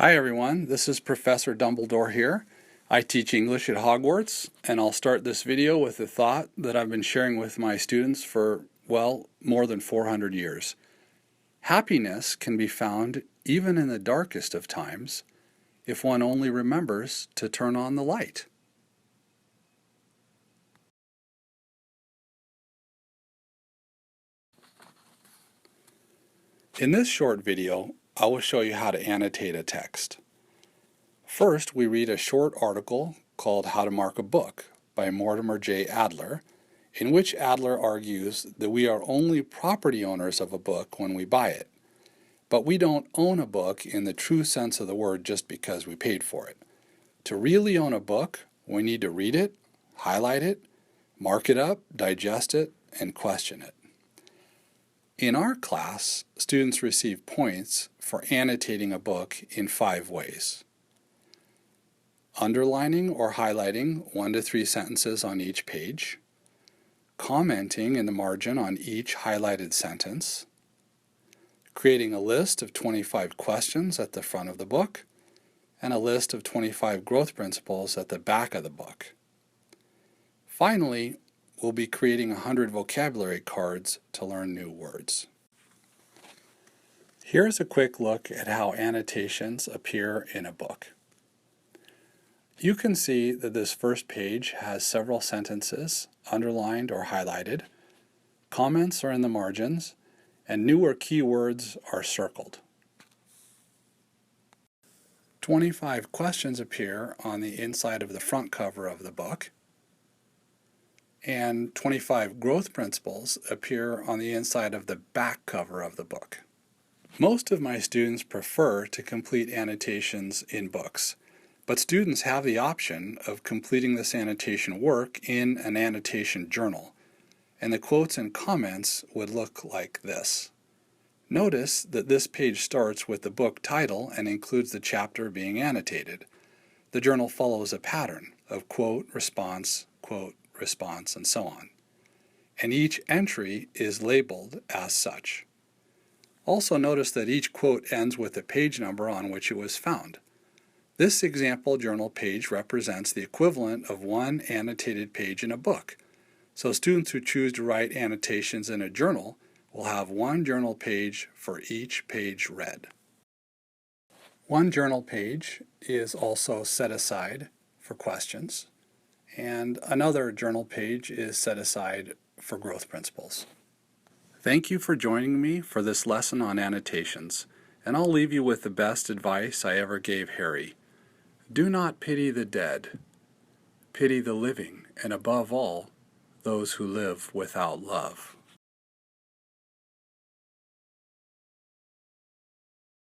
Hi everyone, this is Professor Dumbledore here. I teach English at Hogwarts, and I'll start this video with a thought that I've been sharing with my students for, well, more than 400 years. Happiness can be found even in the darkest of times if one only remembers to turn on the light. In this short video, I will show you how to annotate a text. First, we read a short article called How to Mark a Book by Mortimer J. Adler, in which Adler argues that we are only property owners of a book when we buy it, but we don't own a book in the true sense of the word just because we paid for it. To really own a book, we need to read it, highlight it, mark it up, digest it, and question it. In our class, students receive points for annotating a book in 5 ways. Underlining or highlighting 1 to 3 sentences on each page, commenting in the margin on each highlighted sentence, creating a list of 25 questions at the front of the book, and a list of 25 growth principles at the back of the book. Finally, we'll be creating 100 vocabulary cards to learn new words. Here's a quick look at how annotations appear in a book. You can see that this first page has several sentences underlined or highlighted, comments are in the margins, and newer keywords are circled. 25 questions appear on the inside of the front cover of the book, and 25 growth principles appear on the inside of the back cover of the book. Most of my students prefer to complete annotations in books, but students have the option of completing this annotation work in an annotation journal, and the quotes and comments would look like this. Notice that this page starts with the book title and includes the chapter being annotated. The journal follows a pattern of quote, response, and so on. And each entry is labeled as such. Also notice that each quote ends with the page number on which it was found. This example journal page represents the equivalent of 1 annotated page in a book. So students who choose to write annotations in a journal will have 1 journal page for each page read. 1 journal page is also set aside for questions, and another journal page is set aside for growth principles. Thank you for joining me for this lesson on annotations, and I'll leave you with the best advice I ever gave Harry. Do not pity the dead. Pity the living, and above all, those who live without love.